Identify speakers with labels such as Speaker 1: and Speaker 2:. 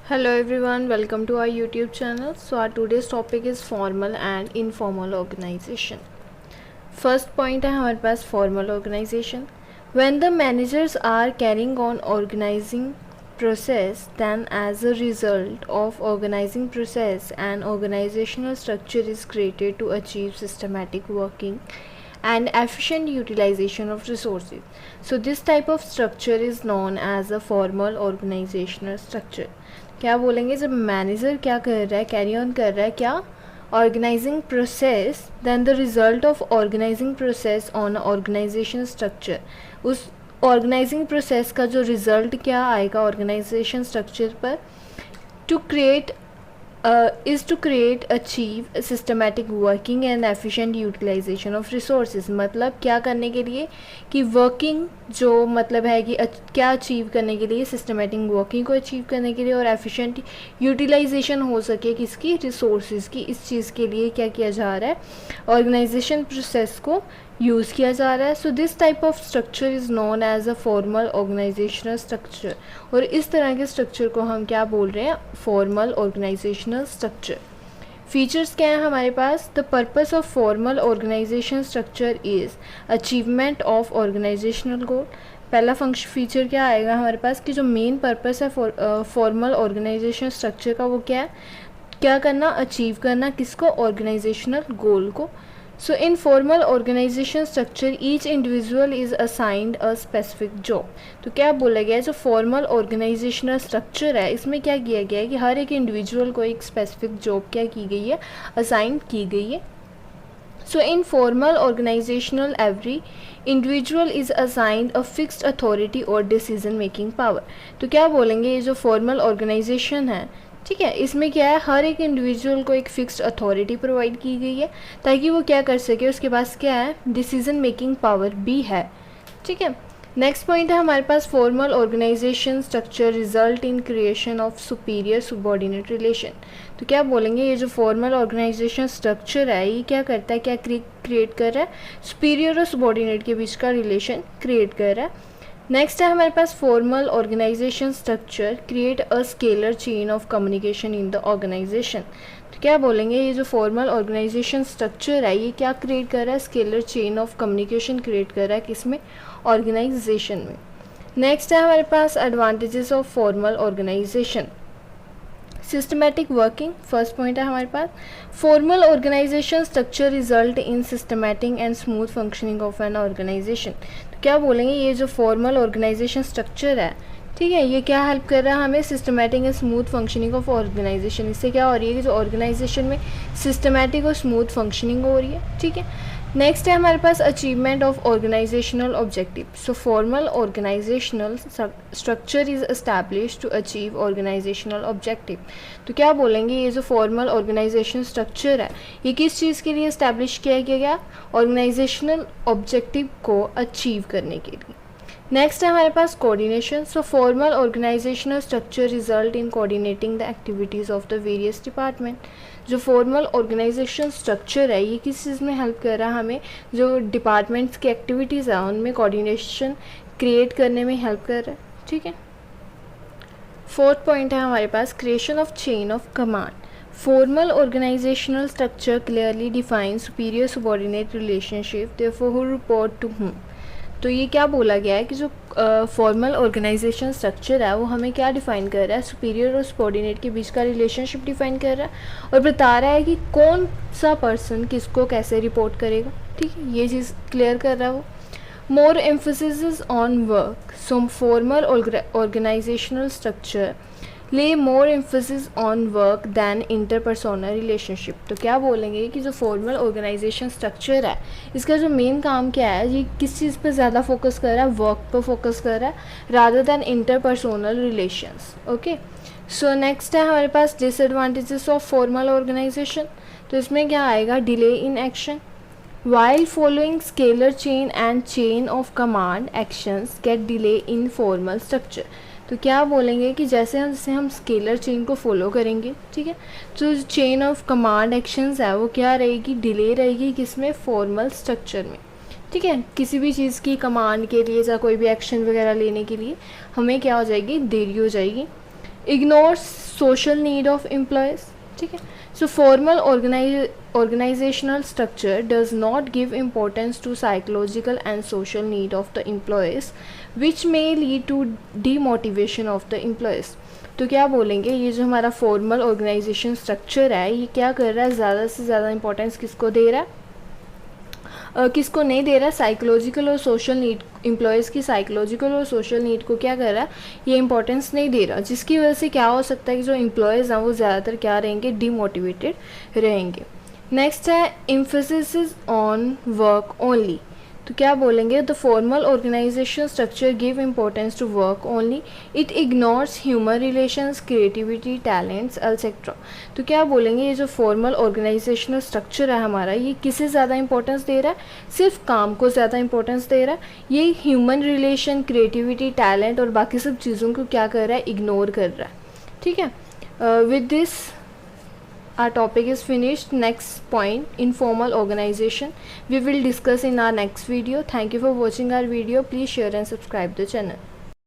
Speaker 1: Hello everyone, welcome to our YouTube channel. So our today's topic is formal and informal organization. First point है हमारे पास formal organization. When the managers are carrying on organizing process, then as a result of organizing process, an organizational structure is created to achieve systematic working and efficient utilization of resources. So this type of structure is known as a formal organizational structure. क्या बोलेंगे, जब manager क्या कर रहा है, carry on कर रहा है क्या, organising process, then the result of organising process on organisation structure, उस ऑर्गेनाइजिंग प्रोसेस का जो रिजल्ट क्या आएगा ऑर्गेनाइजेशन स्ट्रक्चर पर, to create is to create achieve systematic working and efficient utilization of resources. मतलब क्या करने के लिए कि वर्किंग जो मतलब है कि क्या अचीव करने के लिए, सिस्टमेटिक वर्किंग को अचीव करने के लिए और एफिशिएंट यूटिलाइजेशन हो सके किसकी, रिसोर्सेज की, इस चीज़ के लिए क्या किया जा रहा है, ऑर्गेनाइजेशन प्रोसेस को यूज़ किया जा रहा है. So this type of structure is known as a formal organisational structure. और इस तरह के स्ट्रक्चर को हम क्या बोल रहे हैं, फॉर्मल ऑर्गेनाइजेशनल स्ट्रक्चर. फीचर्स क्या हैं हमारे पास, the purpose of formal organisation structure is achievement of organisational goal. पहला फंक्शन फीचर क्या आएगा हमारे पास कि जो मेन पर्पस है फॉर्मल ऑर्गेनाइजेशन स्ट्रक्चर का, वो क्या है, क्या करना, अचीव करना किसको, ऑर्गेनाइजेशनल गोल को. So in formal organization structure each individual is assigned a specific job. तो क्या बोला गया है, जो फॉर्मल ऑर्गेनाइजेशनल स्ट्रक्चर है इसमें क्या किया गया है कि हर एक इंडिविजुअल को एक स्पेसिफिक जॉब क्या की गई है, असाइन की गई है. So in formal organizational every individual is assigned a fixed authority or decision making power. तो क्या बोलेंगे, ये जो फॉर्मल ऑर्गेनाइजेशन है, ठीक है, इसमें क्या है, हर एक इंडिविजुअल को एक फिक्स्ड अथॉरिटी प्रोवाइड की गई है ताकि वो क्या कर सके, उसके पास क्या है, डिसीजन मेकिंग पावर भी है. ठीक है, नेक्स्ट पॉइंट है हमारे पास, formal organisation structure result in creation of superior subordinate relation. तो क्या बोलेंगे, ये जो फॉर्मल ऑर्गेनाइजेशन स्ट्रक्चर है ये क्या करता है, क्या क्रिएट कर रहा है, सुपीरियर और सबॉर्डिनेट के बीच का रिलेशन क्रिएट कर रहा है. नेक्स्ट है हमारे पास, formal organisation structure create a scalar chain of communication in the organisation. तो क्या बोलेंगे, ये जो फॉर्मल ऑर्गेनाइजेशन स्ट्रक्चर है ये क्या क्रिएट कर रहा है, scalar chain of communication create कर रहा है किसमें, ऑर्गेनाइजेशन में. नेक्स्ट है हमारे पास, advantages of formal organisation. Systematic working, first point है हमारे पास, formal organisation structure result in systematic and smooth functioning of an organisation. तो क्या बोलेंगे, ये जो फॉर्मल ऑर्गेनाइजेशन स्ट्रक्चर है, ठीक है, ये क्या हेल्प कर रहा है हमें, systematic and smooth functioning of organisation. इससे क्या हो रही है कि जो ऑर्गेनाइजेशन में सिस्टमेटिक और स्मूथ फंक्शनिंग हो रही है. ठीक है, नेक्स्ट है हमारे पास, achievement of organisational objective. So formal organisational structure is establish to achieve organisational objective. तो क्या बोलेंगे, ये जो फॉर्मल ऑर्गेनाइजेशन स्ट्रक्चर है ये किस चीज़ के लिए इस्टेब्लिश किया गया, ऑर्गेनाइजेशनल ऑब्जेक्टिव को अचीव करने के लिए. नेक्स्ट है हमारे पास, coordination. So formal organisational structure result in coordinating the activities of the various department. जो फॉर्मल ऑर्गेनाइजेशन स्ट्रक्चर है ये किस चीज़ में हेल्प कर रहा है हमें, जो डिपार्टमेंट्स की एक्टिविटीज़ है उनमें कोऑर्डिनेशन क्रिएट करने में हेल्प कर रहा है. ठीक है, फोर्थ पॉइंट है हमारे पास, creation of chain of command. Formal organisational structure clearly define superior subordinate relationship, therefore who report to whom. तो ये क्या बोला गया है कि जो फॉर्मल ऑर्गेनाइजेशन स्ट्रक्चर है वो हमें क्या डिफ़ाइन कर रहा है, सुपीरियर और सबॉर्डिनेट के बीच का रिलेशनशिप डिफ़ाइन कर रहा है और बता रहा है कि कौन सा पर्सन किसको कैसे रिपोर्ट करेगा. ठीक है, ये चीज़ क्लियर कर रहा है वो. More emphasis on work. So formal organisational structure lay more emphasis on work than interpersonal relationship. तो क्या बोलेंगे कि जो फॉर्मल ऑर्गेनाइजेशन स्ट्रक्चर है इसका जो मेन काम क्या है, ये किस चीज़ पे ज़्यादा फोकस कर रहा है, वर्क पे फोकस कर रहा है rather than interpersonal relations. Okay, so next है हमारे पास, डिसएडवांटेजेस ऑफ फॉर्मल ऑर्गेनाइजेशन. तो इसमें क्या आएगा, delay in action. While following scalar chain and chain of command actions get delay in formal structure. तो क्या बोलेंगे कि जैसे हम स्केलर चेन को फॉलो करेंगे, ठीक है, तो चेन ऑफ कमांड एक्शंस है वो क्या रहेगी, डिले रहेगी किसमें, फॉर्मल स्ट्रक्चर में. ठीक है, किसी भी चीज़ की कमांड के लिए या कोई भी एक्शन वगैरह लेने के लिए हमें क्या हो जाएगी, देरी हो जाएगी. Ignores social need of employees, ठीक है. सो formal organizational structure does not give importance to psychological and social need of the employees, which may lead to demotivation of the employees. तो क्या बोलेंगे, ये जो हमारा फॉर्मल ऑर्गेनाइजेशन स्ट्रक्चर है ये क्या कर रहा है, ज़्यादा से ज़्यादा इंपॉर्टेंस किसको दे रहा है, किसको नहीं दे रहा है, साइकोलॉजिकल और सोशल नीड, एम्प्लॉयज़ की साइकोलॉजिकल और सोशल नीड को क्या कर रहा है, ये इंपॉर्टेंस नहीं दे रहा, जिसकी वजह से क्या हो सकता है कि जो एम्प्लॉयज़ हैं वो ज़्यादातर क्या रहेंगे, डीमोटिवेटेड रहेंगे. नेक्स्ट है एम्फेसिस ऑन वर्क ओनली. तो क्या बोलेंगे, the formal organisation structure give importance to work only, it ignores human relations, creativity, talents etcetera. तो क्या बोलेंगे, ये जो फॉर्मल ऑर्गेनाइजेशनल स्ट्रक्चर है हमारा, ये किसे ज़्यादा इंपॉर्टेंस दे रहा है, सिर्फ काम को ज़्यादा इंपॉर्टेंस दे रहा है. ये ह्यूमन रिलेशन, क्रिएटिविटी, टैलेंट और बाकी सब चीज़ों को क्या कर रहा है, इग्नोर कर रहा है. ठीक है. With this our topic is finished. Next point, informal organization, we will discuss in our next video. Thank you for watching our video. Please share and subscribe the channel.